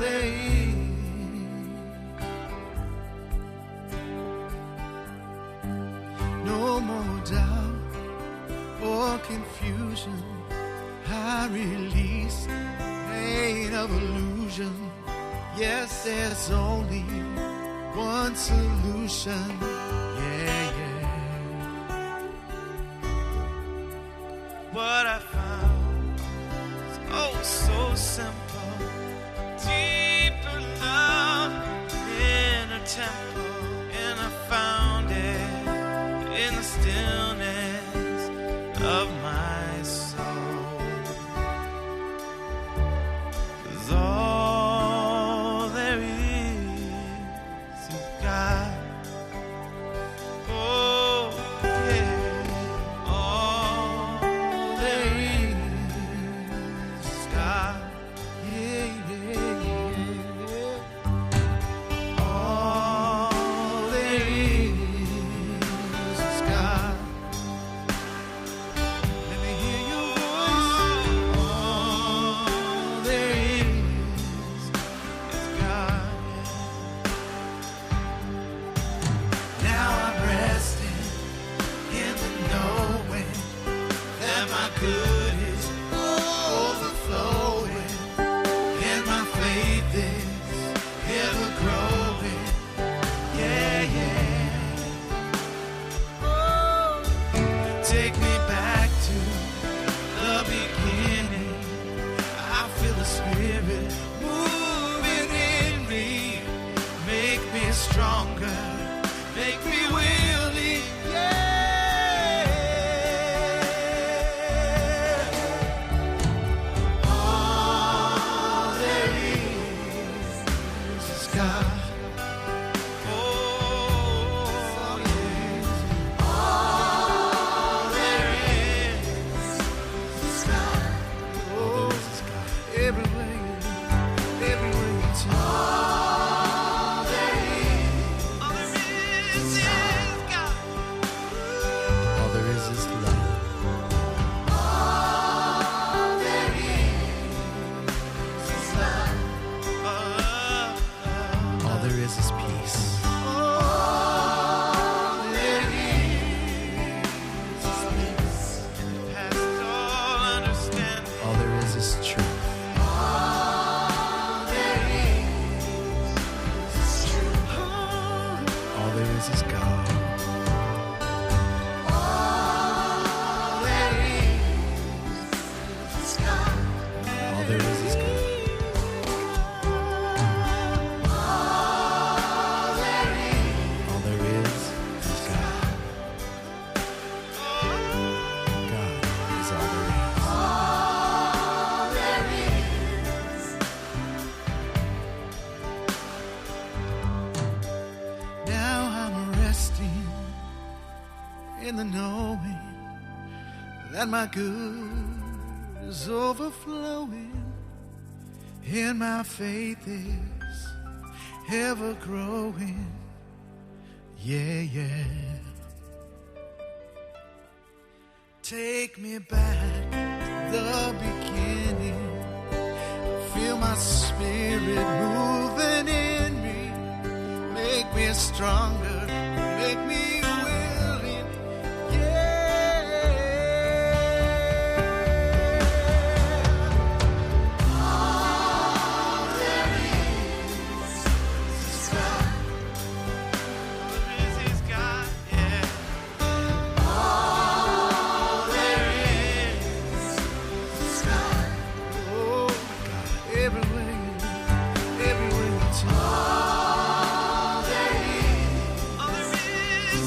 there is. No more doubt or confusion. I release pain of illusion. Yes, there's only one solution. Yeah, yeah. What I found is oh so simple. Deeper love in a temple, and I found it in the stillness of my soul. 'Cause all there is God. Oh, yeah. All there is God. Yeah, yeah, yeah. All there is God. Let me hear your voice. All there is God. Now I'm resting in the knowing that my good is overflowing, and my faith is ever growing. Yeah, yeah. Oh, take me back to the beginning. I feel the Spirit moving in me. Make me stronger, make me willing. Yeah. All there is God. Oh, yeah. All there is God. Oh, everywhere you turn. All there is God. All there is love. All there is love. All there is peace. All there is peace. Past all understanding. All there is truth. All there is truth. All there is God. All there is God. All there is God. All there All there is God. God is all there is. all there is. Now I'm resting in the knowing that my good is overflowing, and my faith is ever growing. Yeah, yeah. Take me back to the beginning. Feel my spirit moving in me. Make me stronger, make me willing. Yeah. All there is God. All there is God, yeah. All there is God. Oh, God. Everywhere you turn. All there is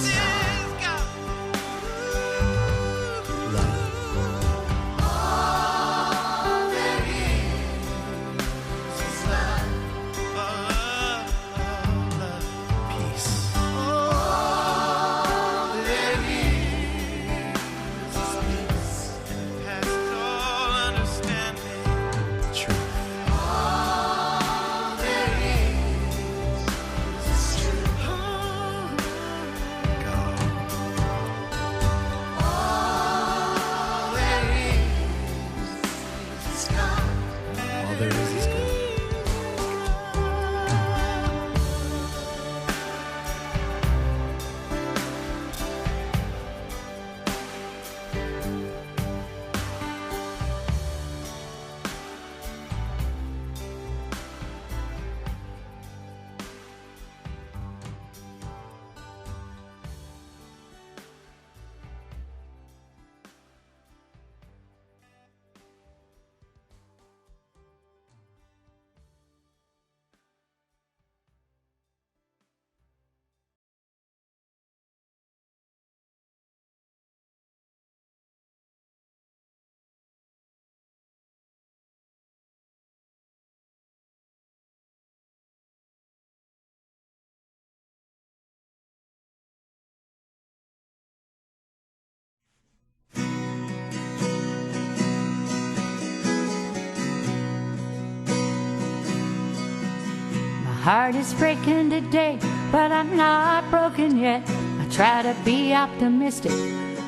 heart is breaking today, but I'm not broken yet. I try to be optimistic,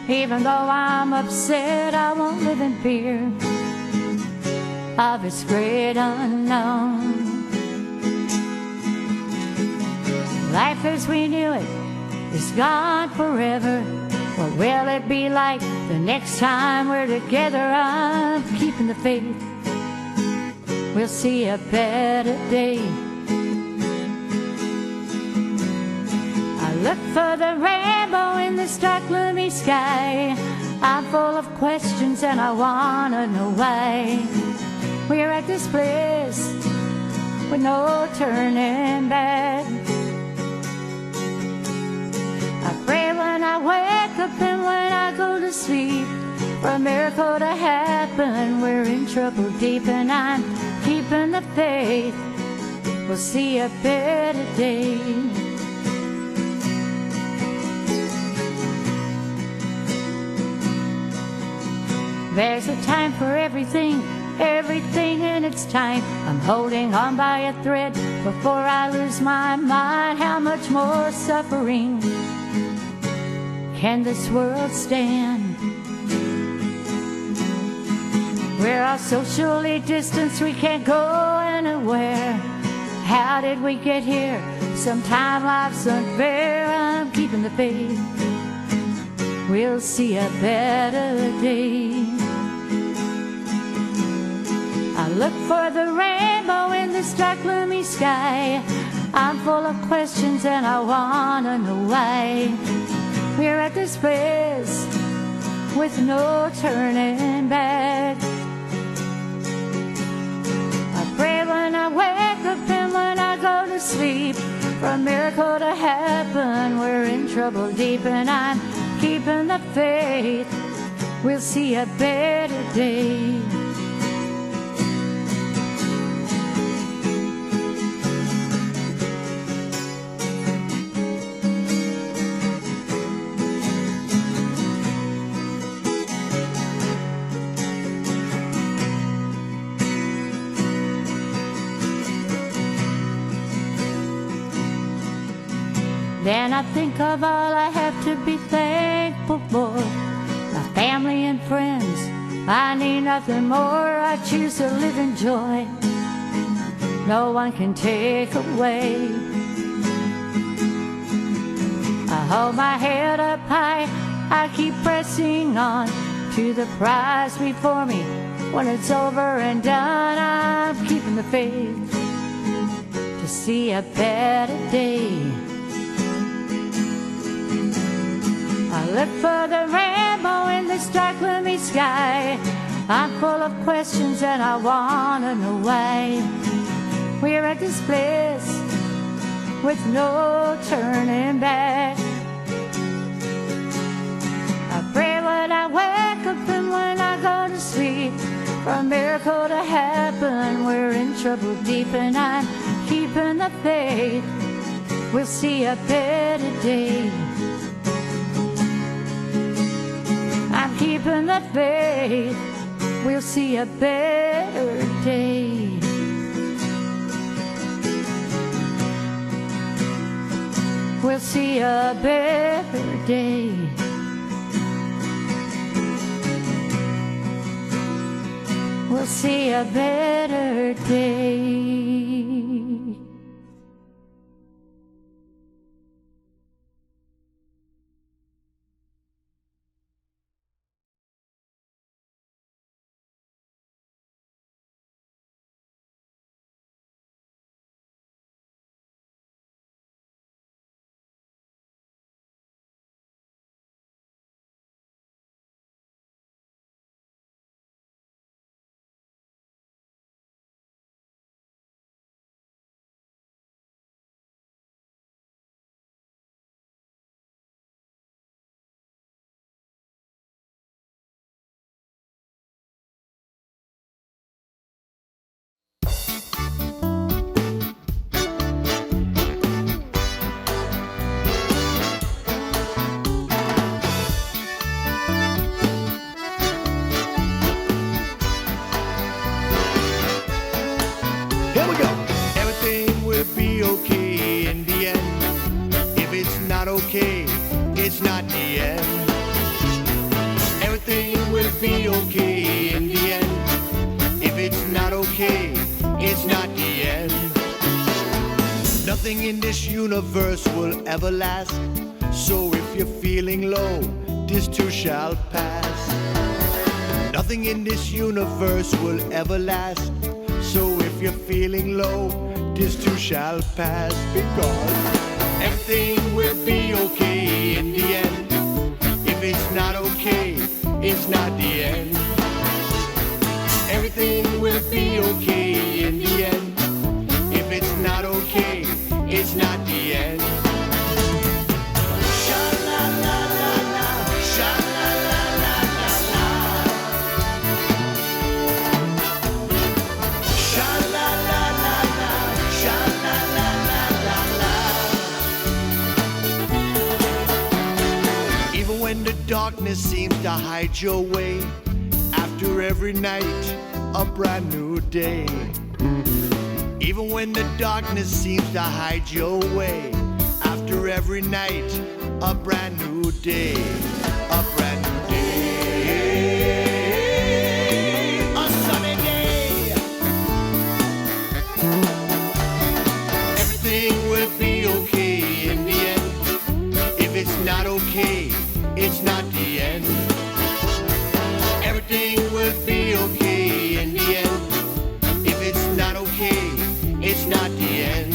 even though I'm upset. I won't live in fear of its great unknown. Life as we knew it is gone forever. What will it be like the next time we're together? I'm keeping the faith. We'll see a better day. I look for the rainbow in this dark, gloomy sky. I'm full of questions and I wanna know why we're at this place with no turning back. I pray when I wake up and when I go to sleep for a miracle to happen. We're in trouble deep and I'm keeping the faith. We'll see a better day. There's a time for everything, everything in its time. I'm holding on by a thread before I lose my mind. How much more suffering can this world stand? We're all socially distanced, we can't go anywhere. How did we get here? Sometime life's unfair. I'm keeping the faith. We'll see a better day. I look for the rainbow in this dark, gloomy sky. I'm full of questions and I wanna know why we're at this place with no turning back. I pray when I wake up and when I go to sleep for a miracle to happen. We're in trouble deep and I'm keeping the faith. We'll see a better day. Then I think of all I have to be thankful for. My family and friends, I need nothing more. I choose to live in joy, no one can take away. I hold my head up high, I keep pressing on to the prize before me. When it's over and done, I'm keeping the faith to see a better day. I look for the rainbow in this dark, gloomy sky. I'm full of questions and I wanna know why we're at this place with no turning back. I pray when I wake up and when I go to sleep for a miracle to happen. We're in trouble deep and I'm keeping the faith. We'll see a better day. I'm keeping the faith. We'll see a better day. We'll see a better day. We'll see a better day. Here we go. Everything will be okay. okay, it's not the end. Everything will be okay in the end. If it's not okay, it's not the end. Nothing in this universe will ever last. So if you're feeling low, this too shall pass. Nothing in this universe will ever last. So if you're feeling low, this too shall pass. Because everything will be okay in the end. If it's not okay, it's not the end. Everything will be okay in the end. If it's not okay, it's not the end. Sha-la-la-la-la, sha-la-la-la-la-la. Sha-la-la-la-la, sha-la-la-la-la. Even when the darkness seems to hide your way, after every night, a brand new day. Even when the darkness seems to hide your way, after every night, a brand new day, a brand new day, a sunny day. Everything will be okay in the end. If it's not okay, it's not the end. Everything will be okay in the end. If it's not okay, it's not the end.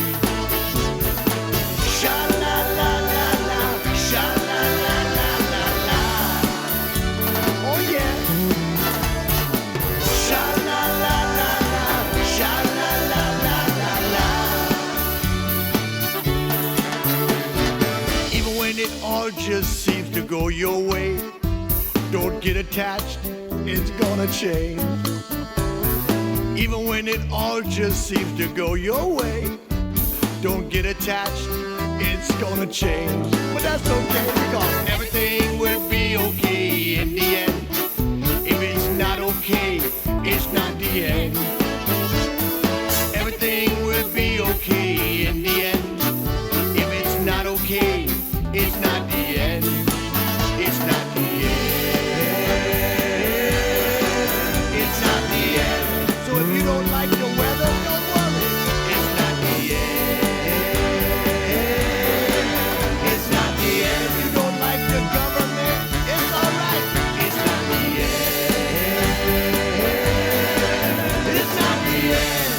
Sha-la-la-la-la, sha-la-la-la-la-la. Oh yeah. Sha-la-la-la-la, sha-la-la-la-la. Even when it all just seems to go your way, don't get attached, it's gonna change. Even when it all just seems to go your way, don't get attached, it's gonna change. But that's okay, because everything will be okay in the end. If it's not okay, it's not the end. Everything will be okay in the end. If it's not okay, it's not the end. It's not the end. It's not the end. So if you don't like the weather, don't worry. It's not the end. It's not the end. If you don't like the government, it's alright. It's not the end. It's not the end.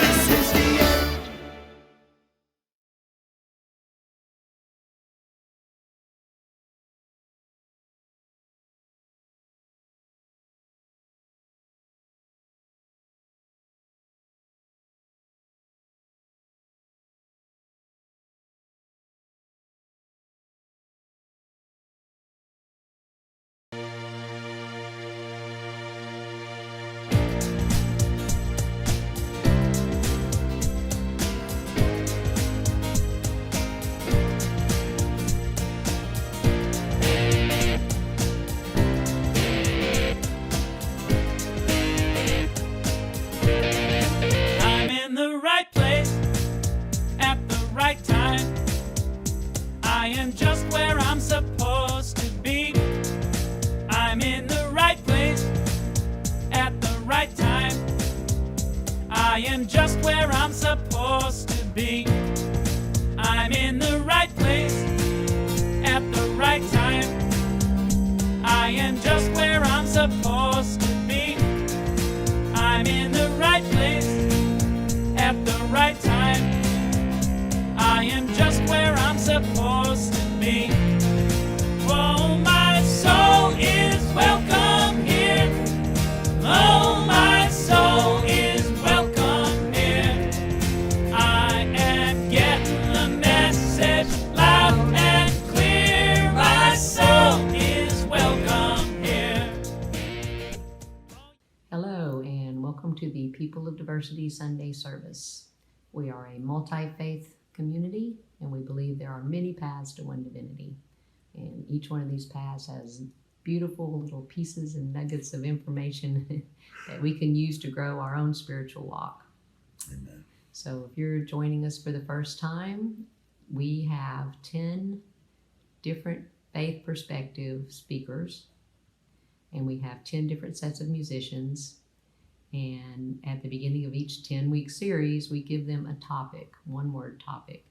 This is the end. I'm in the right place at the right time. I am just where I'm supposed to be. I'm in the right place at the right time. I am just where I'm supposed to be. I'm in the right place at the right time. I am just where I'm supposed to be. I'm in the right place at the right time. I am just where I'm supposed to be. Oh, my soul is welcome here. Oh, my soul is welcome here. I am getting the message loud and clear. My soul is welcome here. Hello, and welcome to the People of Diversity Sunday service. We are a multi-faith community, and we believe there are many paths to one divinity. And each one of these paths has beautiful little pieces and nuggets of information that we can use to grow our own spiritual walk. Amen. So if you're joining us for the first time, we have 10 different faith perspective speakers, and we have 10 different sets of musicians. And at the beginning of each 10-week series, we give them a topic, one-word topic.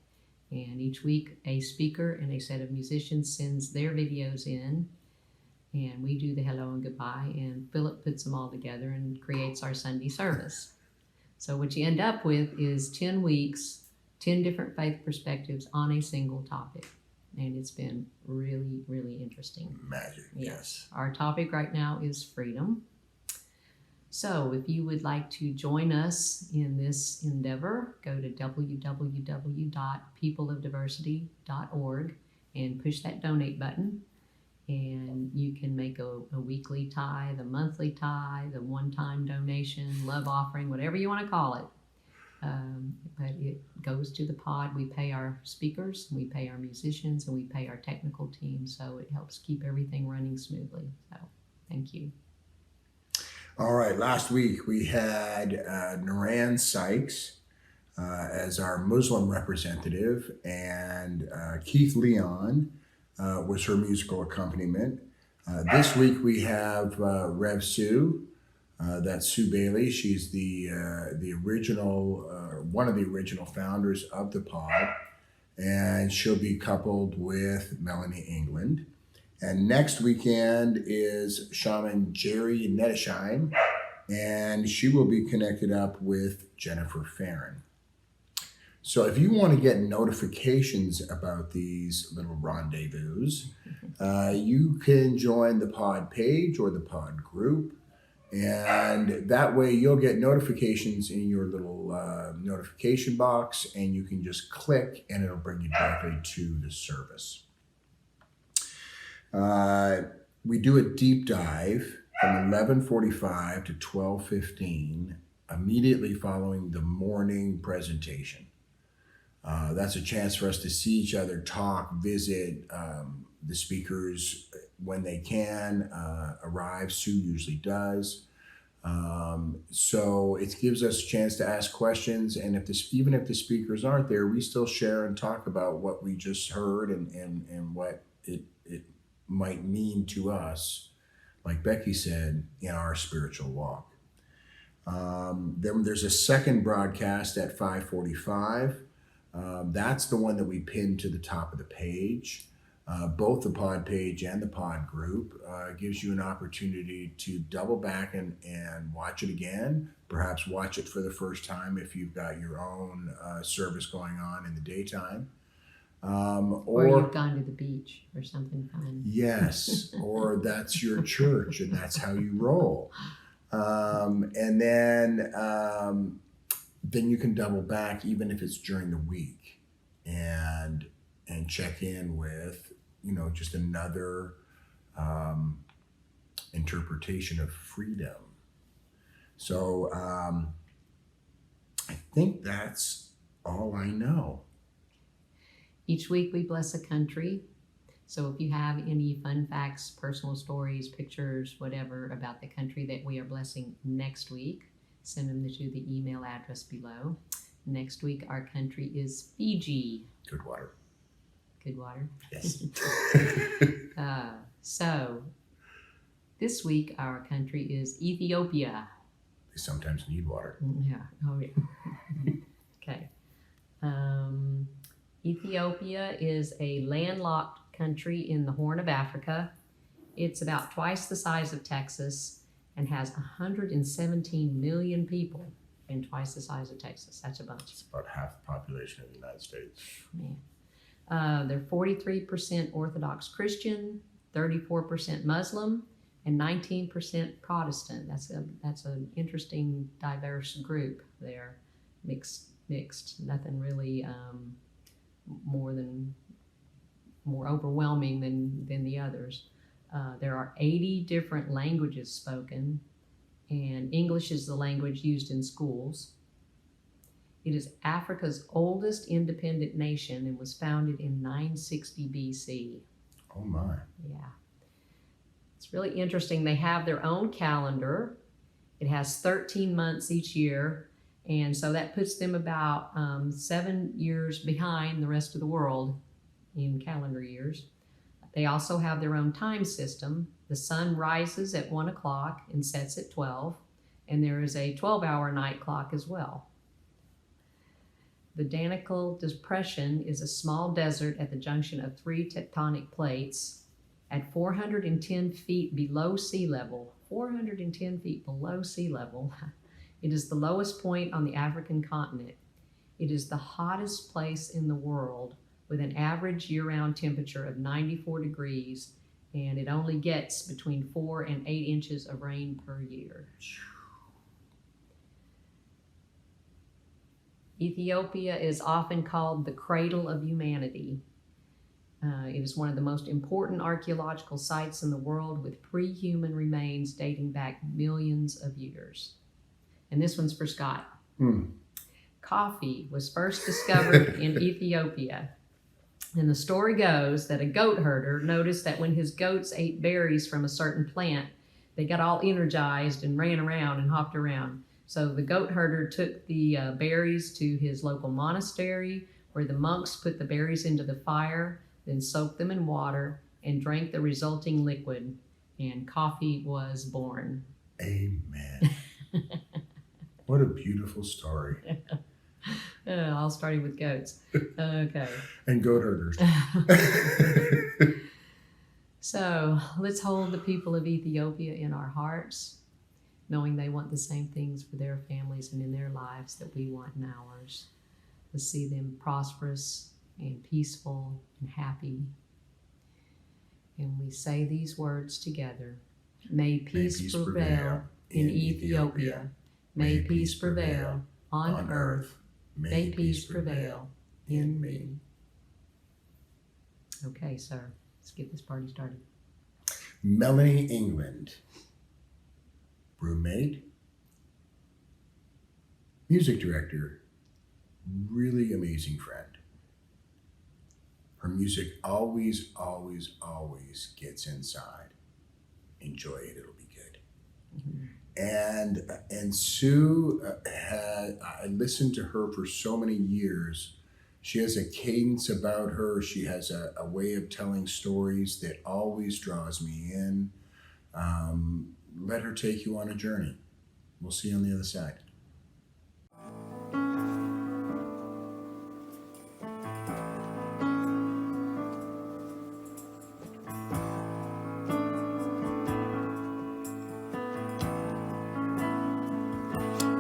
And each week, a speaker and a set of musicians sends their videos in, and we do the hello and goodbye, and Philip puts them all together and creates our Sunday service. So what you end up with is 10 weeks, 10 different faith perspectives on a single topic. And it's been really, really interesting. Magic, yes. Our topic right now is freedom. So if you would like to join us in this endeavor, go to www.peopleofdiversity.org and push that donate button. And you can make a weekly tithe, a monthly tithe, a one-time donation, love offering, whatever you want to call it. But it goes to the pod. We pay our speakers, we pay our musicians, and we pay our technical team. So it helps keep everything running smoothly. So thank you. All right, last week we had Naran Sykes as our Muslim representative, and Keith Leon was her musical accompaniment. This week we have Rev Sue. That's Sue Bailey. She's the original, one of the original founders of the pod, and she'll be coupled with Melanie England. And next weekend is Shaman Jerry Nettesheim, and she will be connected up with Jennifer Farron. So if you want to get notifications about these little rendezvous, you can join the pod page or the pod group, and that way you'll get notifications in your little notification box, and you can just click and it'll bring you directly to the service. We do a deep dive from 11:45 to 12:15, immediately following the morning presentation. That's a chance for us to see each other, talk, visit the speakers when they can arrive. Sue usually does. So it gives us a chance to ask questions, and even if the speakers aren't there, we still share and talk about what we just heard and what it might mean to us, like Becky said, in our spiritual walk. Then there's a second broadcast at 5:45. That's the one that we pinned to the top of the page. Both the pod page and the pod group gives you an opportunity to double back and watch it again, perhaps watch it for the first time if you've got your own service going on in the daytime. Or you've gone to the beach or something fun. Yes, or that's your church and that's how you roll. And then you can double back even if it's during the week and check in with, just another interpretation of freedom. So I think that's all I know. Each week we bless a country. So if you have any fun facts, personal stories, pictures, whatever about the country that we are blessing next week, send them to the email address below. Next week our country is Fiji. Good water. Good water? Yes. So this week our country is Ethiopia. They sometimes need water. Yeah. Oh, yeah. Okay. Ethiopia is a landlocked country in the Horn of Africa. It's about twice the size of Texas and has 117 million people, and twice the size of Texas. That's a bunch. It's about half the population of the United States. Man. They're 43% Orthodox Christian, 34% Muslim, and 19% Protestant. That's an interesting, diverse group there, mixed. Nothing really more overwhelming than the others. There are 80 different languages spoken, and English is the language used in schools. It is Africa's oldest independent nation and was founded in 960 BC. Oh my. Yeah. It's really interesting. They have their own calendar. It has 13 months each year, and so that puts them about 7 years behind the rest of the world in calendar years. They also have their own time system. The sun rises at 1 o'clock and sets at 12, and there is a 12-hour night clock as well. The Danakil Depression is a small desert at the junction of 3 tectonic plates at 410 feet below sea level. 410 feet below sea level. It is the lowest point on the African continent. It is the hottest place in the world with an average year-round temperature of 94 degrees, and it only gets between 4 and 8 inches of rain per year. Ethiopia is often called the cradle of humanity. It is one of the most important archaeological sites in the world with pre-human remains dating back millions of years. And this one's for Scott. Coffee was first discovered in Ethiopia. And the story goes that a goat herder noticed that when his goats ate berries from a certain plant, they got all energized and ran around and hopped around. So the goat herder took the berries to his local monastery, where the monks put the berries into the fire, then soaked them in water and drank the resulting liquid, and coffee was born. Amen. What a beautiful story. All starting with goats. Okay. And goat herders. So let's hold the people of Ethiopia in our hearts, knowing they want the same things for their families and in their lives that we want in ours. Let's see them prosperous and peaceful and happy. And we say these words together. May peace prevail in Ethiopia. May peace prevail on earth. May peace prevail in me. Okay, sir. Let's get this party started. Melanie England, roommate, music director, really amazing friend. Her music always, always, always gets inside. Enjoy it, it'll be good. And Sue, I listened to her for so many years. She has a cadence about her. She has a way of telling stories that always draws me in. Let her take you on a journey. We'll see you on the other side.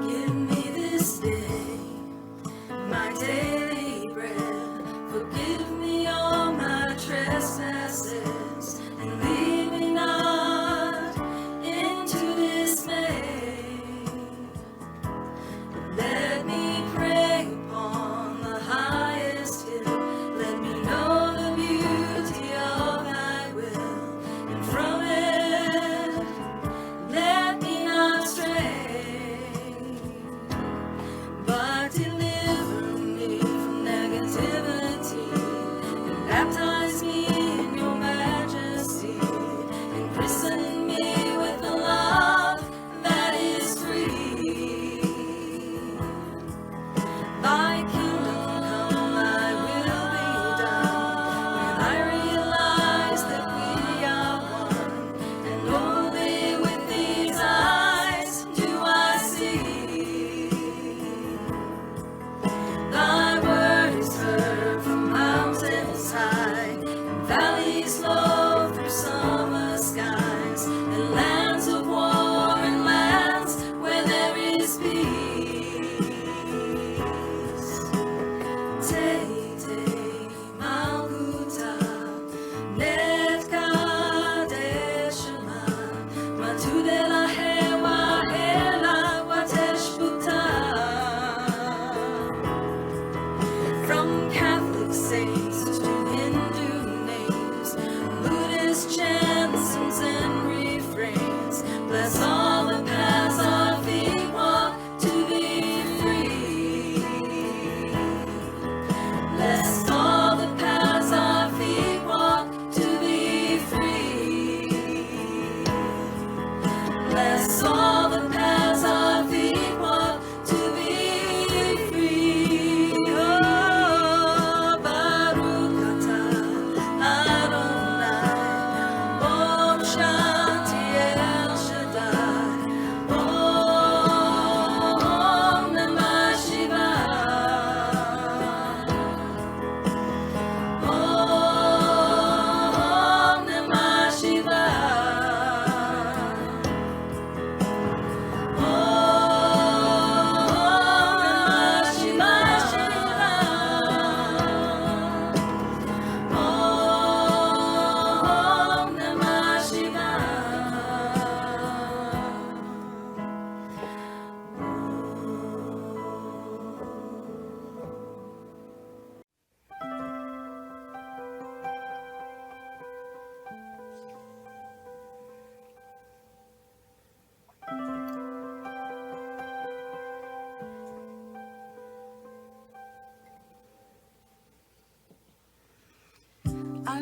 Give me this day my daily bread. Forgive me all my trespasses, and lead me not into dismay.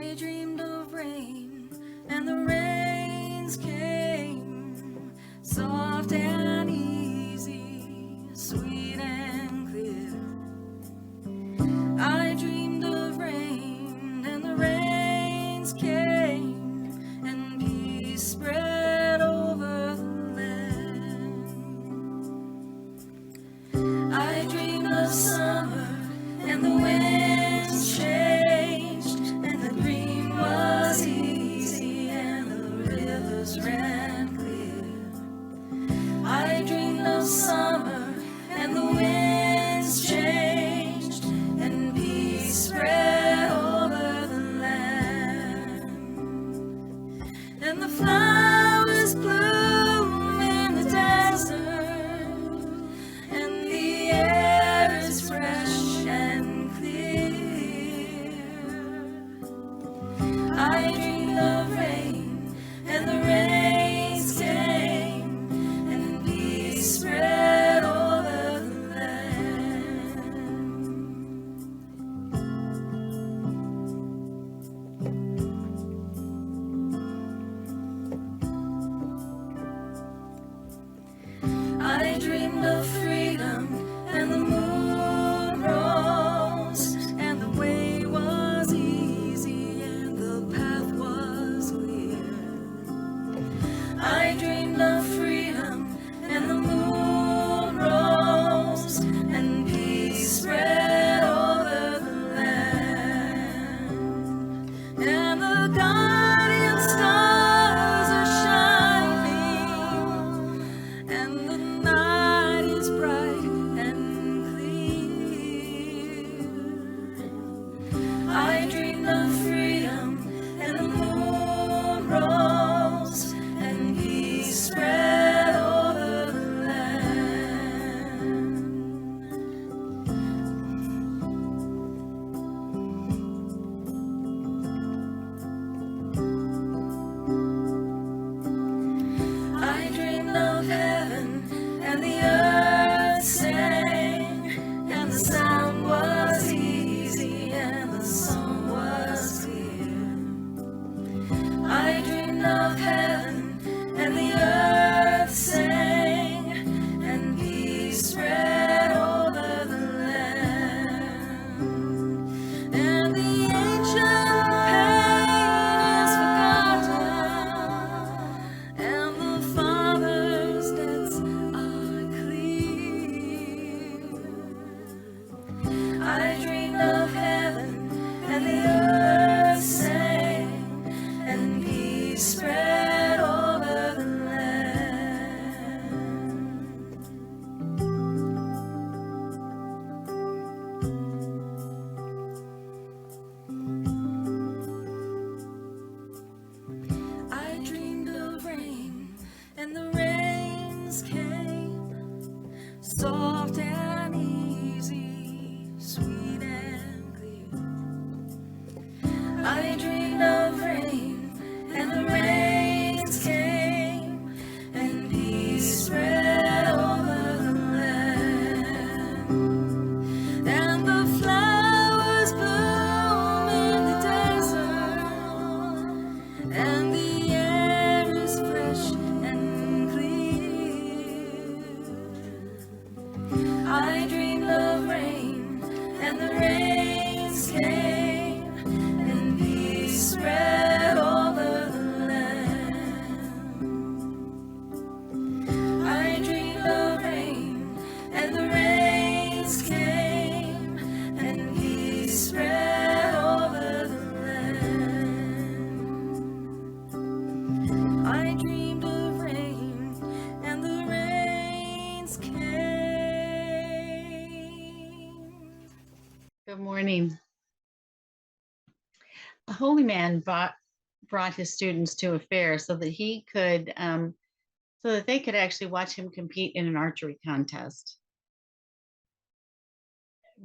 I dreamed of rain, and the rains came, soft and easy, sweet and clear. I dreamed of rain, and the rains came, and peace spread over the land. I dreamed of summer, and the winds changed, and the green was easy, and the rivers ran clear. I dreamed of summer, and the winds changed, and peace spread over the land. And the flowers bloom in the desert, and the air is fresh and clear. I dreamed of rain, and the rains came, and peace spread over the land. I dreamed of freedom, and the moon rose, and the way was easy, and the path was clear. I dreamed of freedom, and the moon rose, and peace spread over the land. And the guardian stars are shining, and the night is bright and clear. I dreamed of freedom, and the moon rose, and peace spread over the land. I dreamed of heaven, and the earth sang, and the sound was easy, and the song was clear. I dreamed of heaven, and the earth sang, and peace spread over the land. And the ancient pain is forgotten, and the Father's debts are clear. I dreamed of heaven, and the earth sang, and peace spread over the land. I dreamed of rain, and the rains came, soft and easy, sweet and clear. I dreamed of rain, and the rains came, and peace spread over the land. And the flowers bloom in the desert, and the air is fresh and clear. I dreamed of rain, and the rains came, and peace spread over the land. I dreamed of rain, and the rains came, and peace spread over the land. I dreamed of rain, and the rains came. Good morning. A holy man brought his students to a fair so that he could, so that they could actually watch him compete in an archery contest.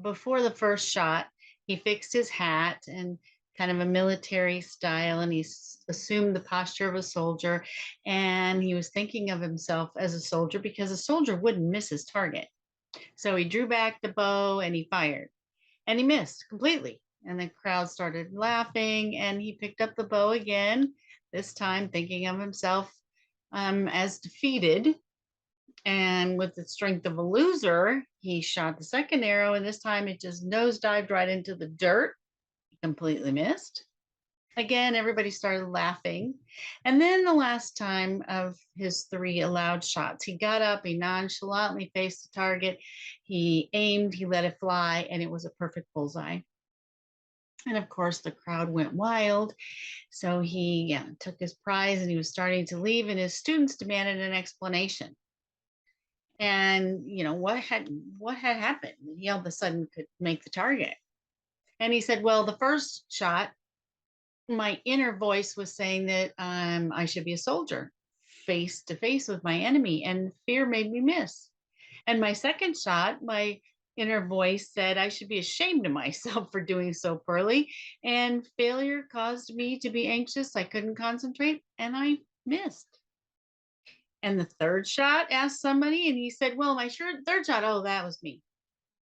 Before the first shot, he fixed his hat and kind of a military style, and he assumed the posture of a soldier, and he was thinking of himself as a soldier because a soldier wouldn't miss his target. So he drew back the bow and he fired, and he missed completely. And the crowd started laughing, and he picked up the bow again, this time thinking of himself as defeated. And with the strength of a loser, he shot the second arrow, and this time it just nosedived right into the dirt. He completely missed. Again, everybody started laughing. And then the last time of his 3 allowed shots, he got up, he nonchalantly faced the target, he aimed, he let it fly, and it was a perfect bullseye. And of course, the crowd went wild. So he took his prize and he was starting to leave, and his students demanded an explanation. And what had happened? He all of a sudden could make the target. And he said, well, the first shot, my inner voice was saying that I should be a soldier face to face with my enemy, and fear made me miss. And my second shot, my inner voice said I should be ashamed of myself for doing so poorly, and failure caused me to be anxious. I couldn't concentrate, and I missed. And the third shot, asked somebody, and he said, well, my third shot, oh, that was me.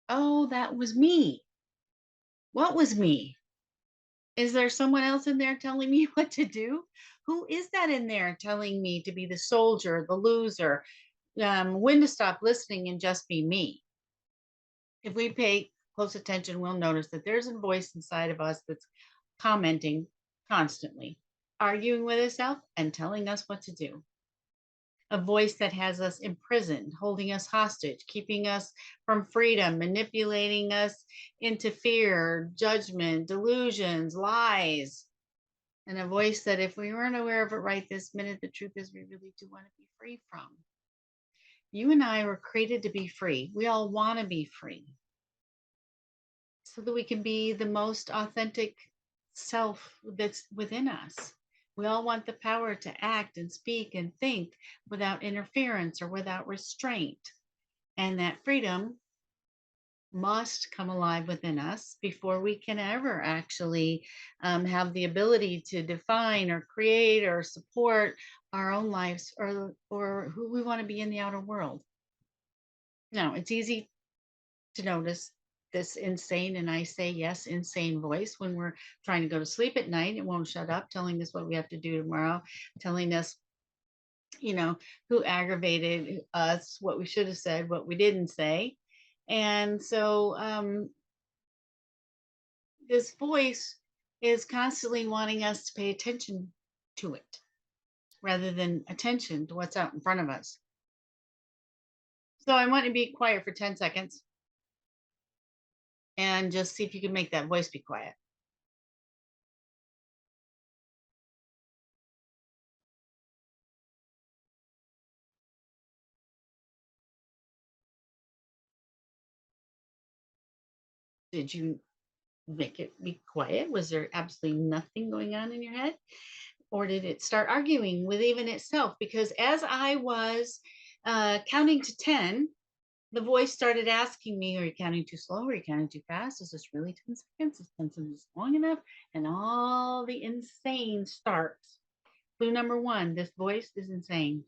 Oh, that was me. What was me? Is there someone else in there telling me what to do? Who is that in there telling me to be the soldier, the loser, when to stop listening and just be me? If we pay close attention, we'll notice that there's a voice inside of us that's commenting constantly, arguing with itself and telling us what to do. A voice that has us imprisoned, holding us hostage, keeping us from freedom, manipulating us into fear, judgment, delusions, lies. And a voice that, if we weren't aware of it right this minute, the truth is we really do want to be free from. You and I were created to be free. We all want to be free so that we can be the most authentic self that's within us. We all want the power to act and speak and think without interference or without restraint. And that freedom must come alive within us before we can ever actually have the ability to define or create or support our own lives or who we want to be in the outer world. Now, it's easy to notice this insane, and I say yes, insane voice when we're trying to go to sleep at night. It won't shut up, telling us what we have to do tomorrow, telling us, who aggravated us, what we should have said, what we didn't say. And so this voice is constantly wanting us to pay attention to it rather than attention to what's out in front of us. So I want to be quiet for 10 seconds and just see if you can make that voice be quiet. Did you make it be quiet? Was there absolutely nothing going on in your head? Or did it start arguing with even itself? Because as I was counting to 10, the voice started asking me, are you counting too slow? Are you counting too fast? Is this really 10 seconds? Is 10 seconds long enough? And all the insane starts. Clue number 1, this voice is insane.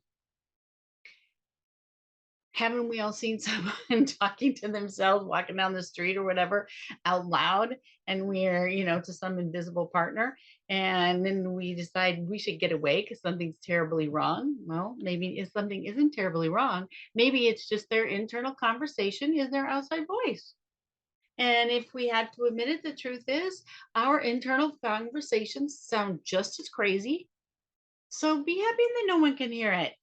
Haven't we all seen someone talking to themselves, walking down the street or whatever out loud, and we're, to some invisible partner, and then we decide we should get away because something's terribly wrong? Well, maybe if something isn't terribly wrong, maybe it's just their internal conversation is their outside voice. And if we had to admit it, the truth is our internal conversations sound just as crazy. So be happy that no one can hear it.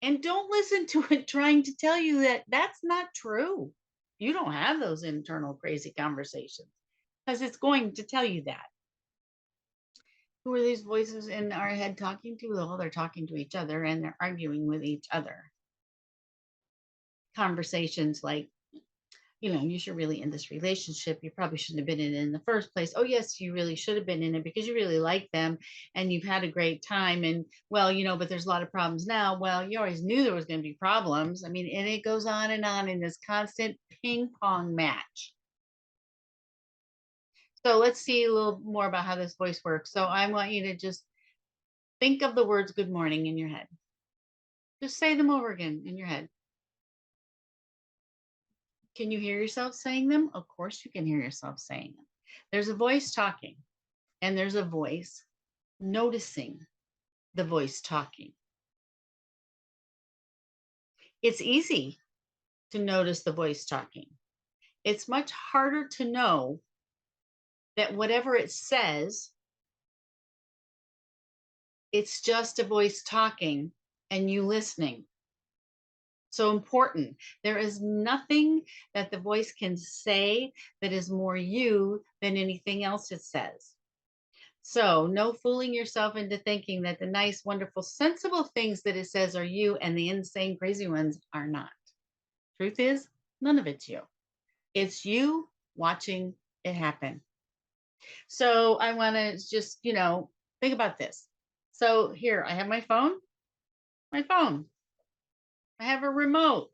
And don't listen to it trying to tell you that that's not true. You don't have those internal crazy conversations, because it's going to tell you that. Who are these voices in our head talking to? Well, they're talking to each other and they're arguing with each other. Conversations like, you should really end this relationship. You probably shouldn't have been in it in the first place. Oh, yes, you really should have been in it because you really like them and you've had a great time. And well, but there's a lot of problems now. Well, you always knew there was going to be problems. I mean, and it goes on in this constant ping pong match. So let's see a little more about how this voice works. So I want you to just think of the words good morning in your head. Just say them over again in your head. Can you hear yourself saying them? Of course you can hear yourself saying them. There's a voice talking, and there's a voice noticing the voice talking. It's easy to notice the voice talking. It's much harder to know that whatever it says, it's just a voice talking and you listening. So important. There is nothing that the voice can say that is more you than anything else it says. So, no fooling yourself into thinking that the nice, wonderful, sensible things that it says are you and the insane, crazy ones are not. Truth is, none of it's you. It's you watching it happen. So, I want to just, think about this. So, here, I have my phone. I have a remote.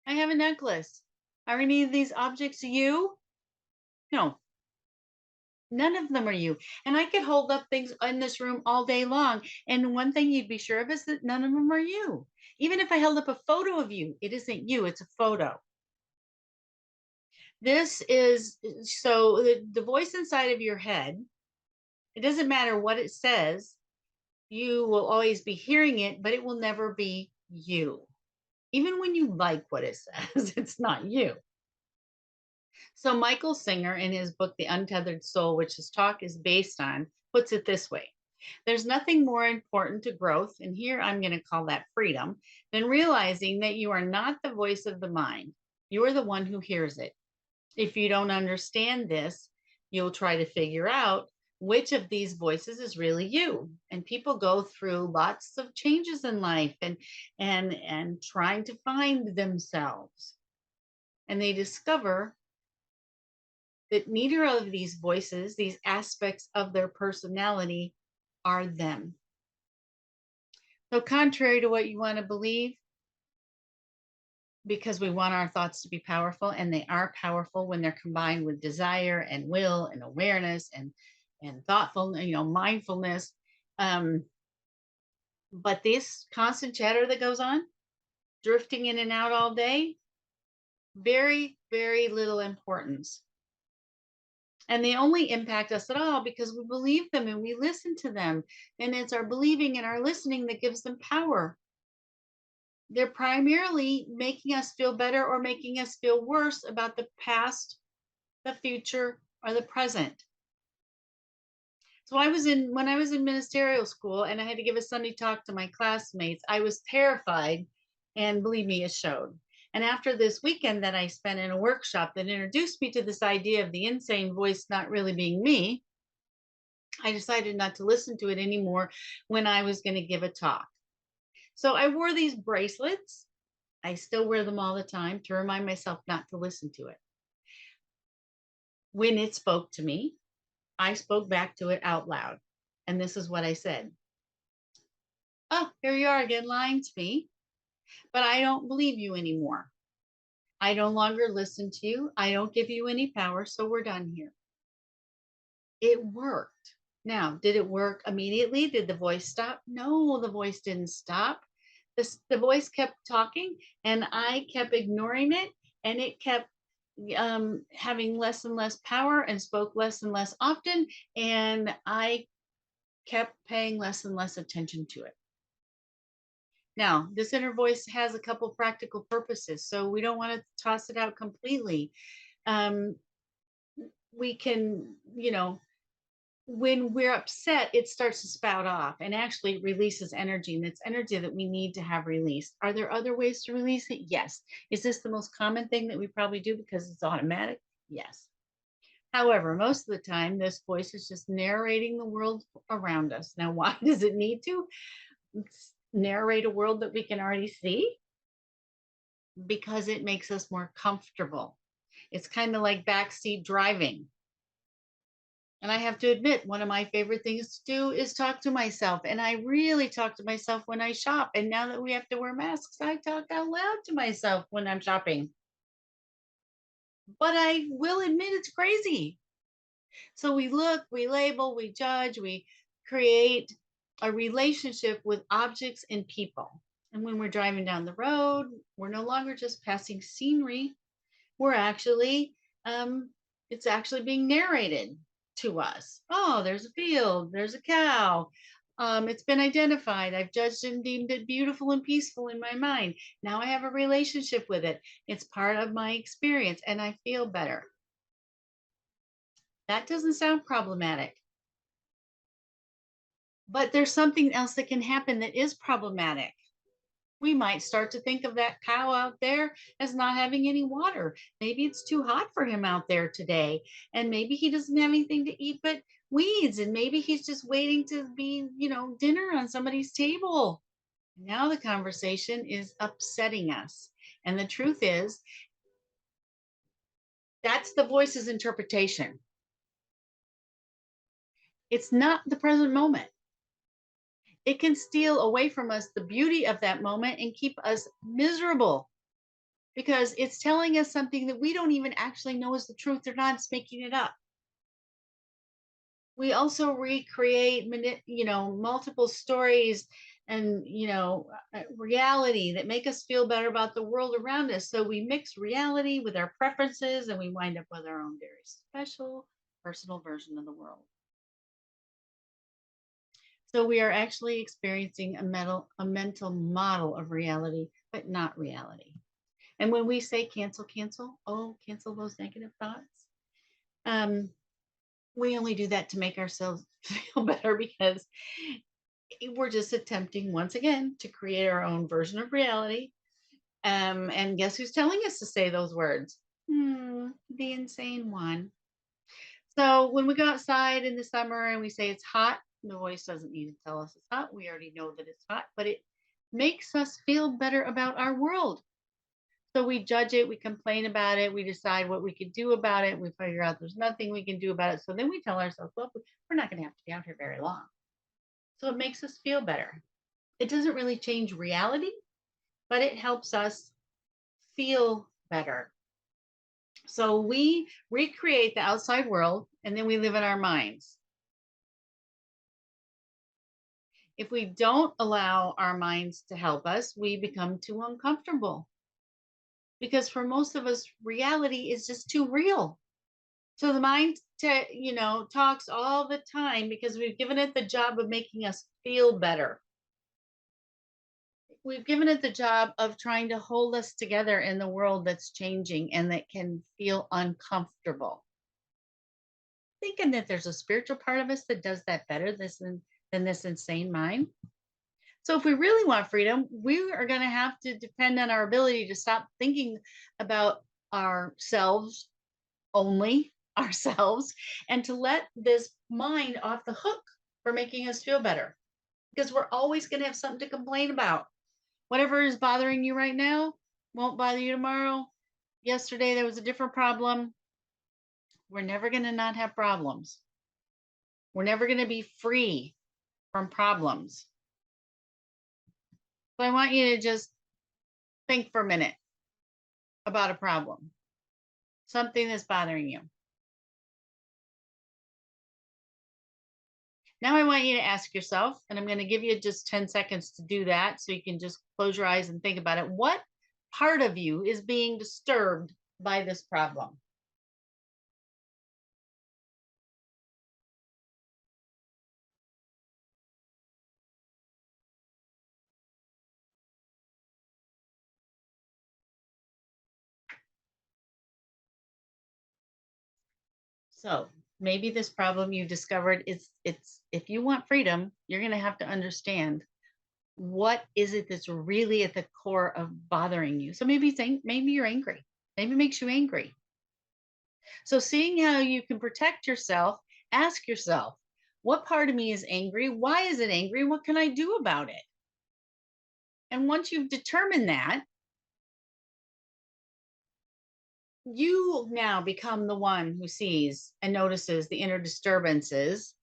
I have a necklace. Are any of these objects you? No, none of them are you. And I could hold up things in this room all day long. And one thing you'd be sure of is that none of them are you. Even if I held up a photo of you, it isn't you, it's a photo. This is so the voice inside of your head, it doesn't matter what it says, you will always be hearing it, but it will never be you. Even when you like what it says, it's not you. So Michael Singer, in his book, The Untethered Soul, which his talk is based on, puts it this way. There's nothing more important to growth, and here I'm going to call that freedom, than realizing that you are not the voice of the mind. You are the one who hears it. If you don't understand this, you'll try to figure out which of these voices is really you. And people go through lots of changes in life and trying to find themselves. And they discover that neither of these voices, these aspects of their personality, are them. So, contrary to what you want to believe, because we want our thoughts to be powerful, and they are powerful when they're combined with desire and will and awareness and thoughtfulness, mindfulness. But this constant chatter that goes on, drifting in and out all day, very, very little importance. And they only impact us at all because we believe them and we listen to them. And it's our believing and our listening that gives them power. They're primarily making us feel better or making us feel worse about the past, the future, or the present. So when I was in ministerial school and I had to give a Sunday talk to my classmates, I was terrified, and believe me, it showed. And after this weekend that I spent in a workshop that introduced me to this idea of the insane voice not really being me, I decided not to listen to it anymore when I was going to give a talk. So I wore these bracelets. I still wear them all the time to remind myself not to listen to it. When it spoke to me, I spoke back to it out loud. And this is what I said. Oh, here you are again lying to me. But I don't believe you anymore. I no longer listen to you. I don't give you any power. So we're done here. It worked. Now, did it work immediately? Did the voice stop? No, the voice didn't stop. The voice kept talking and I kept ignoring it, and it kept having less and less power and spoke less and less often. And I kept paying less and less attention to it. Now, this inner voice has a couple practical purposes, so we don't want to toss it out completely. We can, when we're upset, it starts to spout off and actually releases energy, and it's energy that we need to have released. Are there other ways to release it? Yes. Is this the most common thing that we probably do because it's automatic? Yes. However, most of the time, this voice is just narrating the world around us. Now, why does it need to narrate a world that we can already see? Because it makes us more comfortable. It's kind of like backseat driving. And I have to admit, one of my favorite things to do is talk to myself. And I really talk to myself when I shop. And now that we have to wear masks, I talk out loud to myself when I'm shopping. But I will admit it's crazy. So we look, we label, we judge, we create a relationship with objects and people. And when we're driving down the road, we're no longer just passing scenery. We're actually It's actually being narrated to us. Oh, there's a field, there's a cow. It's been identified. I've judged and deemed it beautiful and peaceful in my mind. Now I have a relationship with it. It's part of my experience and I feel better. That doesn't sound problematic. But there's something else that can happen that is problematic. We might start to think of that cow out there as not having any water. Maybe it's too hot for him out there today. And maybe he doesn't have anything to eat but weeds. And maybe he's just waiting to be, dinner on somebody's table. Now the conversation is upsetting us. And the truth is, that's the voice's interpretation. It's not the present moment. It can steal away from us the beauty of that moment and keep us miserable because it's telling us something that we don't even actually know is the truth or not. It's making it up. We also recreate, multiple stories and, reality that make us feel better about the world around us. So we mix reality with our preferences and we wind up with our own very special personal version of the world. So we are actually experiencing a mental model of reality, but not reality. And when we say cancel, cancel those negative thoughts, we only do that to make ourselves feel better because we're just attempting once again to create our own version of reality. And guess who's telling us to say those words? The insane one. So when we go outside in the summer and we say it's hot, the voice doesn't need to tell us it's hot. We already know that it's hot, but it makes us feel better about our world. So we judge it, we complain about it, we decide what we could do about it, we figure out there's nothing we can do about it. So then we tell ourselves, well, we're not going to have to be out here very long. So it makes us feel better. It doesn't really change reality, but it helps us feel better. So we recreate the outside world and then we live in our minds. If we don't allow our minds to help us, we become too uncomfortable. Because for most of us, reality is just too real. So the mind, talks all the time because we've given it the job of making us feel better. We've given it the job of trying to hold us together in the world that's changing and that can feel uncomfortable. Thinking that there's a spiritual part of us that does that better than this insane mind. So if we really want freedom, we are going to have to depend on our ability to stop thinking about ourselves, only ourselves, and to let this mind off the hook for making us feel better. Because we're always going to have something to complain about. Whatever is bothering you right now won't bother you tomorrow. Yesterday, there was a different problem. We're never going to not have problems. We're never going to be free from problems. So I want you to just think for a minute about a problem, something that's bothering you. Now I want you to ask yourself, and I'm going to give you just 10 seconds to do that so you can just close your eyes and think about it. What part of you is being disturbed by this problem? So maybe this problem you've discovered is if you want freedom, you're going to have to understand what is it that's really at the core of bothering you. So maybe you're angry. Maybe it makes you angry. So seeing how you can protect yourself, ask yourself, what part of me is angry? Why is it angry? What can I do about it? And once you've determined that, you now become the one who sees and notices the inner disturbances,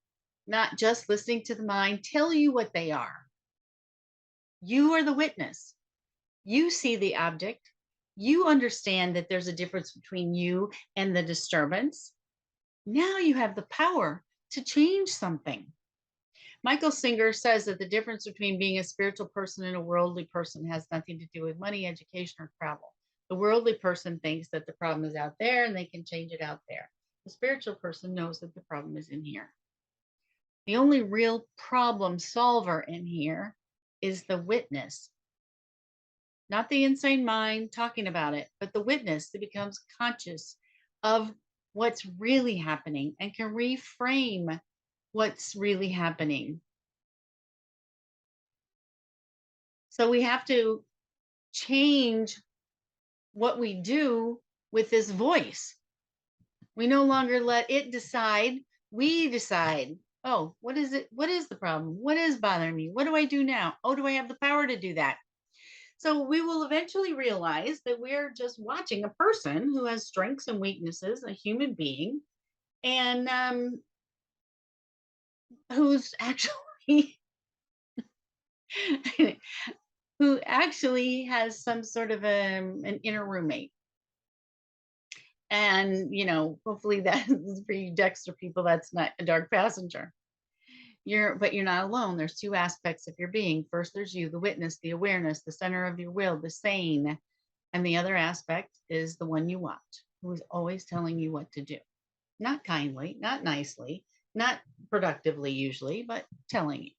not just listening to the mind tell you what they are. You are the witness. You see the object. You understand that there's a difference between you and the disturbance. Now you have the power to change something. Michael Singer says that the difference between being a spiritual person and a worldly person has nothing to do with money, education, or travel. The worldly person thinks that the problem is out there and they can change it out there. The The spiritual person knows that the problem is in here. The only real problem solver in here is the witness, not the insane mind talking about it, but the witness that becomes conscious of what's really happening and can reframe what's really happening. So we have to change what we do with this voice. We no longer let it decide, we decide. Oh, what is it? What is the problem? What is bothering me? What do I do now? Oh, do I have the power to do that? So we will eventually realize that we're just watching a person who has strengths and weaknesses, a human being, and who's actually who actually has some sort of an inner roommate. And hopefully that is for you Dexter people, that's not a dark passenger. But you're not alone. There's two aspects of your being. First, there's you, the witness, the awareness, the center of your will, the sane. And the other aspect is the one you watch, who is always telling you what to do. Not kindly, not nicely, not productively usually, but telling you.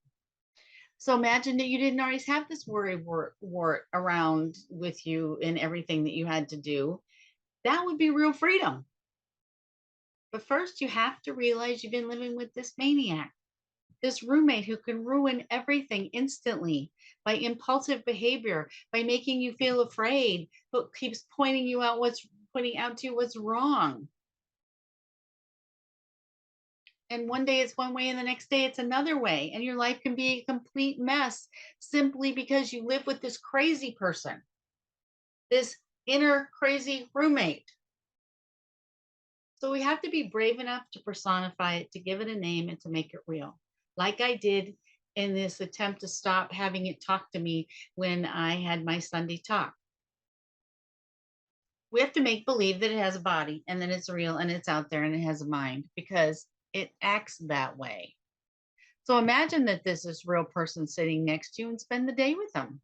So imagine that you didn't always have this worry wart around with you in everything that you had to do. That would be real freedom. But first, you have to realize you've been living with this maniac, this roommate who can ruin everything instantly by impulsive behavior, by making you feel afraid, but keeps pointing out to you what's wrong. And one day it's one way and the next day it's another way. And your life can be a complete mess simply because you live with this crazy person, this inner crazy roommate. So we have to be brave enough to personify it, to give it a name, and to make it real. Like I did in this attempt to stop having it talk to me when I had my Sunday talk. We have to make believe that it has a body and that it's real and it's out there and it has a mind because it acts that way. So imagine that this is real person sitting next to you and spend the day with them.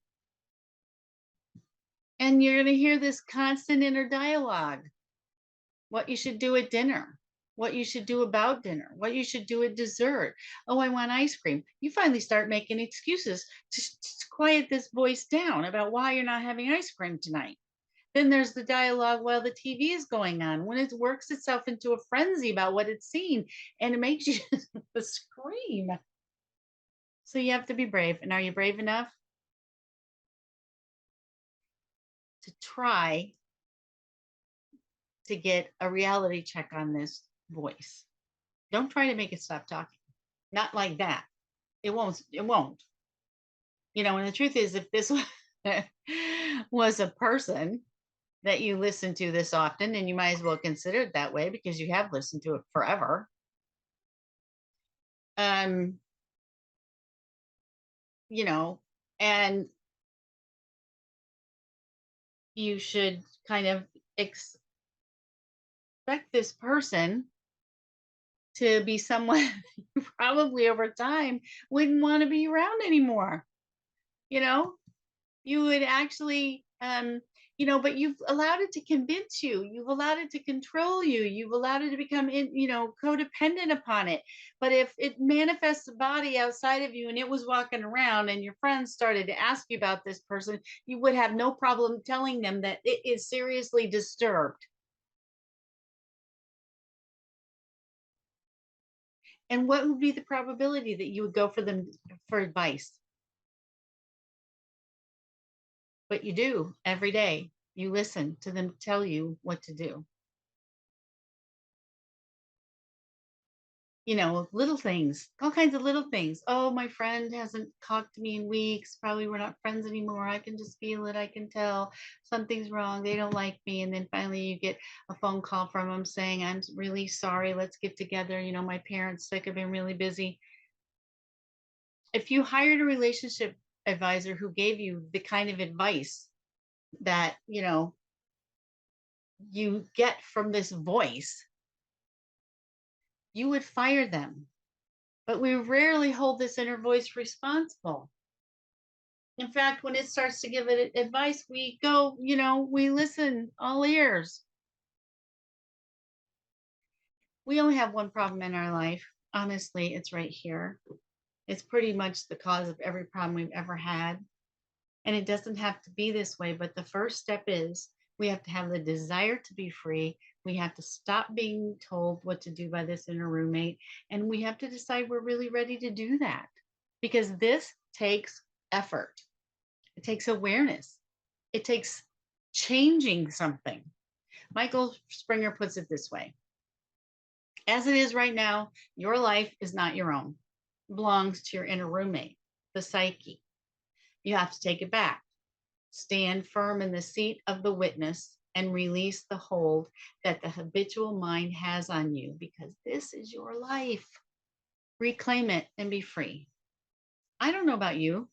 And you're going to hear this constant inner dialogue. What you should do at dinner, what you should do about dinner, what you should do at dessert. Oh, I want ice cream. You finally start making excuses to quiet this voice down about why you're not having ice cream tonight. Then there's the dialogue while the TV is going on, when it works itself into a frenzy about what it's seen, and it makes you scream. So you have to be brave. And are you brave enough to try to get a reality check on this voice? Don't try to make it stop talking. Not like that. It won't. And the truth is, if this was a person that you listen to this often, and you might as well consider it that way because you have listened to it forever. And you should kind of expect this person to be someone you probably over time wouldn't want to be around anymore. You would actually, but you've allowed it to convince you. You've allowed it to control you. You've allowed it to become, codependent upon it. But if it manifests a body outside of you and it was walking around and your friends started to ask you about this person, you would have no problem telling them that it is seriously disturbed. And what would be the probability that you would go for them for advice? But you do every day. You listen to them tell you what to do. Little things, all kinds of little things. Oh, my friend hasn't talked to me in weeks. Probably we're not friends anymore. I can just feel it. I can tell something's wrong. They don't like me. And then finally you get a phone call from them saying, I'm really sorry. Let's get together. My parents sick. I've been really busy. If you hired a relationship advisor who gave you the kind of advice that, you get from this voice, you would fire them. But we rarely hold this inner voice responsible. In fact, when it starts to give it advice, we go, we listen, all ears. We only have one problem in our life. Honestly, it's right here. It's pretty much the cause of every problem we've ever had. And it doesn't have to be this way, but the first step is we have to have the desire to be free. We have to stop being told what to do by this inner roommate. And we have to decide we're really ready to do that because this takes effort. It takes awareness. It takes changing something. Michael Springer puts it this way: as it is right now, your life is not your own. It belongs to your inner roommate, the psyche. You have to take it back. Stand firm in the seat of the witness and release the hold that the habitual mind has on you because this is your life. Reclaim it and be free. I don't know about you.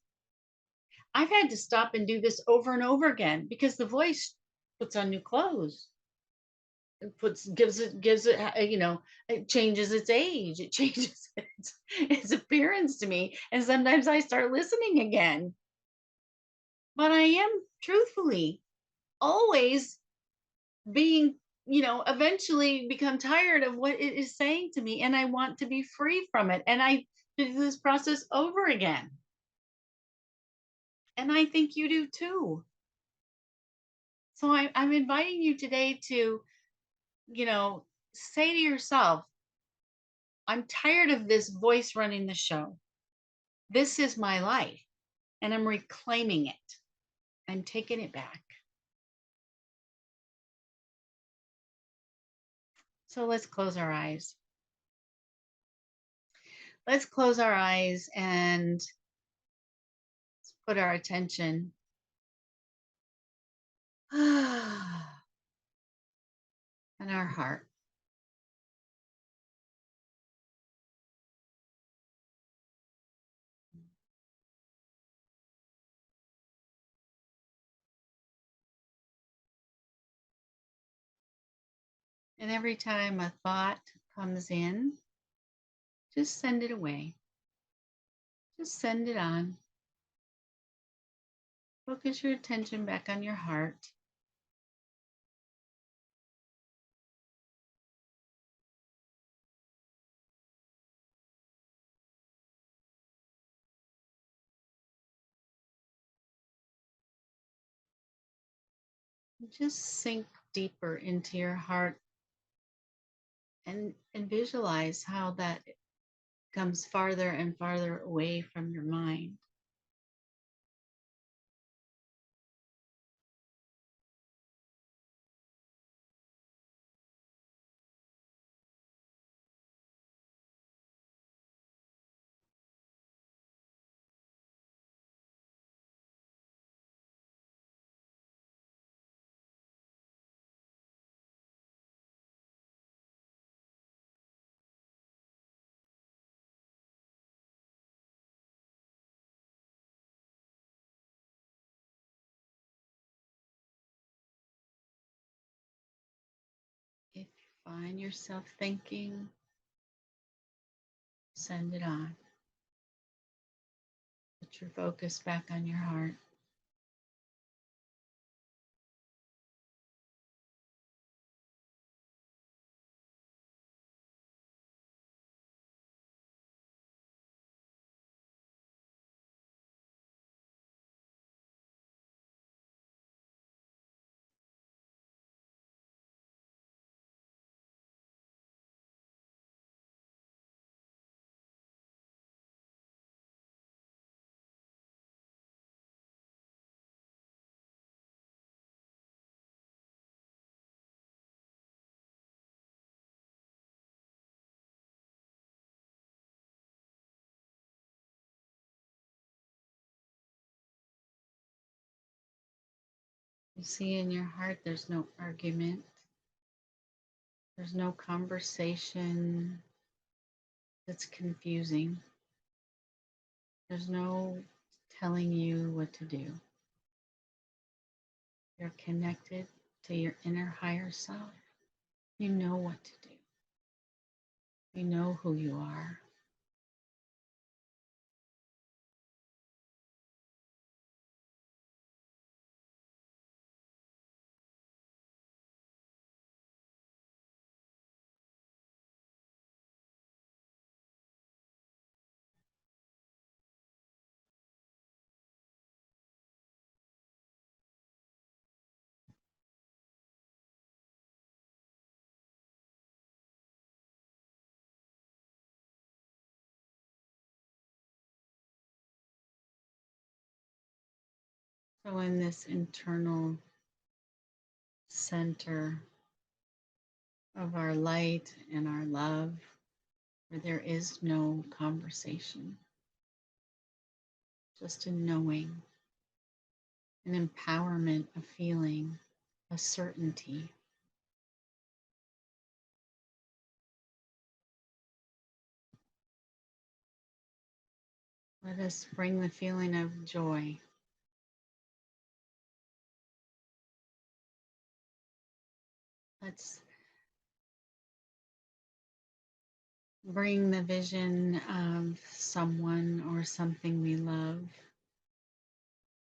I've had to stop and do this over and over again because the voice puts on new clothes. It gives it it changes its age, it changes its appearance to me, and sometimes I start listening again. But I am truthfully always being, eventually become tired of what it is saying to me, and I want to be free from it, and I do this process over again, and I think you do too. So I'm inviting you today to, say to yourself, I'm tired of this voice running the show. This is my life, and I'm reclaiming it. I'm taking it back. So let's close our eyes. Let's close our eyes and put our attention on our heart. And every time a thought comes in, just send it away. Just send it on. Focus your attention back on your heart. Just sink deeper into your heart and visualize how that comes farther and farther away from your mind. If you find yourself thinking, send it on. Put your focus back on your heart. You see, in your heart, there's no argument, there's no conversation that's confusing, there's no telling you what to do. You're connected to your inner higher self. You know what to do, you know who you are. So, in this internal center of our light and our love, where there is no conversation, just a knowing, an empowerment, a feeling, a certainty. Let us bring the feeling of joy. Let's bring the vision of someone or something we love,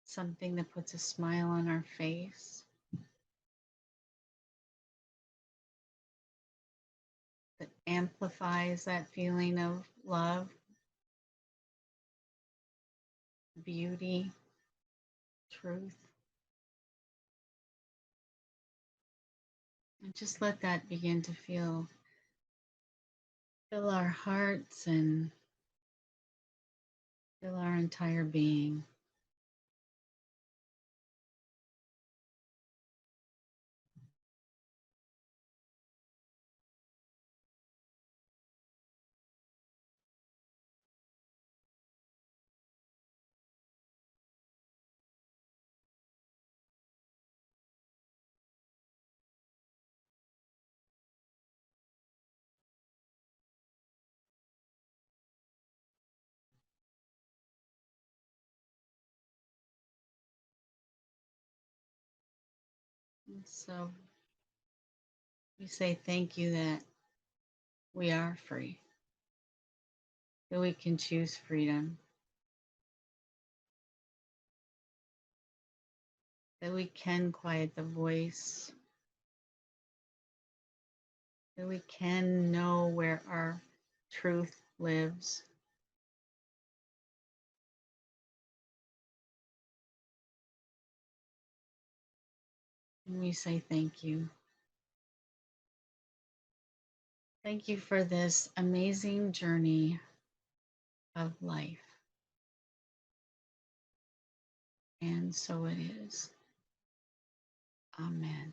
something that puts a smile on our face, that amplifies that feeling of love, beauty, truth. And just let that begin to fill our hearts and fill our entire being. And so we say thank you that we are free, that we can choose freedom, that we can quiet the voice, that we can know where our truth lives. And we say thank you. Thank you for this amazing journey of life. And so it is. Amen.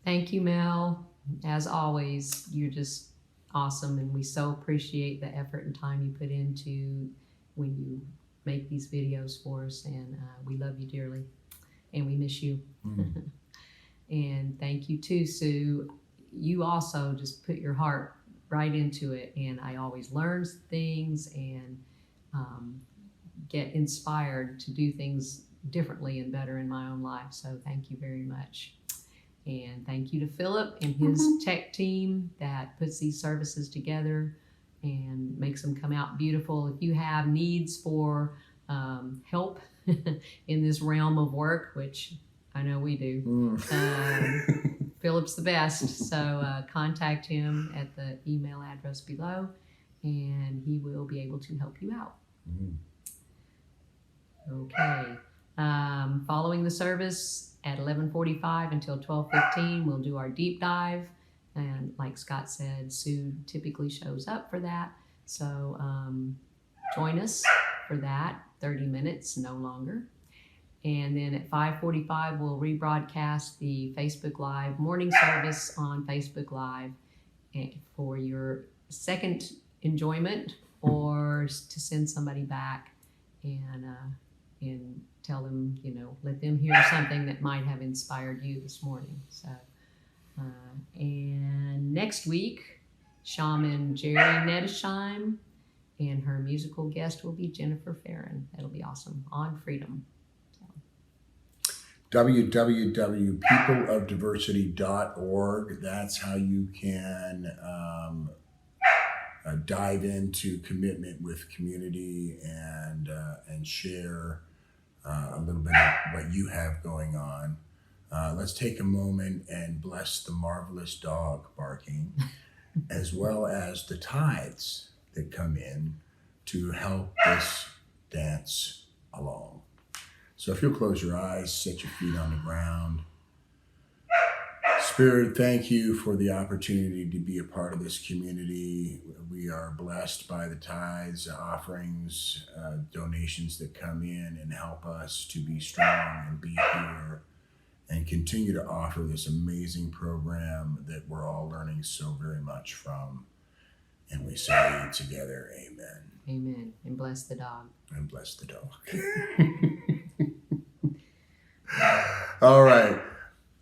Thank you, Mel. As always, you're just awesome, and we so appreciate the effort and time you put into when you make these videos for us, and we love you dearly, and we miss you. And thank you too, Sue. You also just put your heart right into it, and I always learn things and get inspired to do things differently and better in my own life. So thank you very much. And thank you to Philip and his tech team that puts these services together and makes them come out beautiful. If you have needs for help in this realm of work, which I know we do, Philip's the best. So contact him at the email address below, and he will be able to help you out. Okay. Following the service at 11:45 until 12:15, we'll do our deep dive. And like Scott said, Sue typically shows up for that. So join us for that, 30 minutes, no longer. And then at 5:45, we'll rebroadcast the Facebook Live morning service on Facebook Live for your second enjoyment, or to send somebody back and tell them, let them hear something that might have inspired you this morning. So, and next week, shaman Jerry Nedesheim and her musical guest will be Jennifer Farron. That'll be awesome, on freedom. www.peopleofdiversity.org. That's how you can dive into commitment with community and share a little bit of what you have going on. Let's take a moment and bless the marvelous dog barking, as well as the tithes that come in to help this dance along. So if you'll close your eyes, set your feet on the ground. Spirit, thank you for the opportunity to be a part of this community. We are blessed by the tithes, offerings, donations that come in and help us to be strong and be here and continue to offer this amazing program that we're all learning so very much from. And we say together, amen. Amen. And bless the dog. And bless the dog. All right.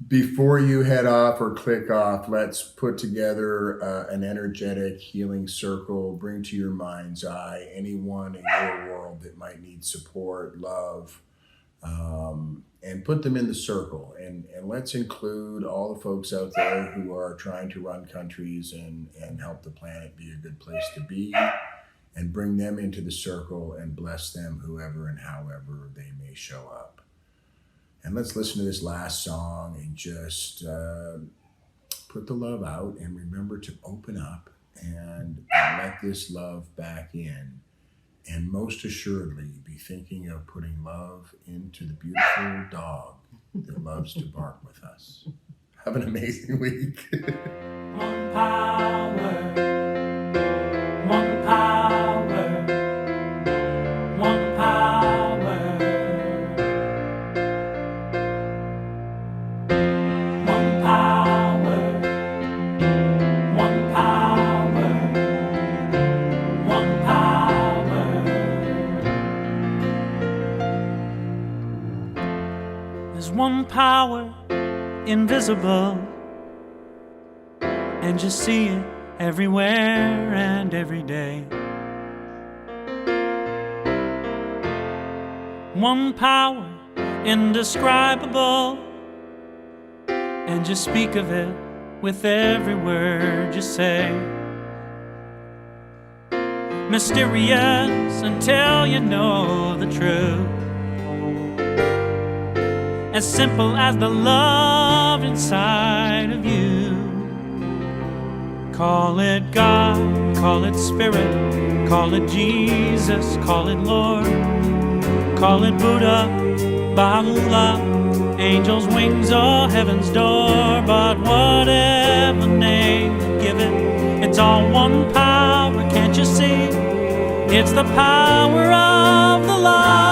Before you head off or click off, let's put together an energetic healing circle. Bring to your mind's eye anyone in your world that might need support, love, and put them in the circle. And let's include all the folks out there who are trying to run countries and help the planet be a good place to be, and bring them into the circle and bless them whoever and however they may show up. And let's listen to this last song and just put the love out, and remember to open up and let this love back in. And most assuredly, be thinking of putting love into the beautiful dog that loves to bark with us. Have an amazing week. One power, one power, one power, one power, one power, one power. There's one power invisible, and you see it everywhere and every day. One power indescribable, and you speak of it with every word you say. Mysterious until you know the truth, as simple as the love inside of you. Call it God, call it Spirit, call it Jesus, call it Lord, call it Buddha, Baha'u'llah, angels' wings or heaven's door. But whatever name you give it, it's all one power, can't you see? It's the power of the love.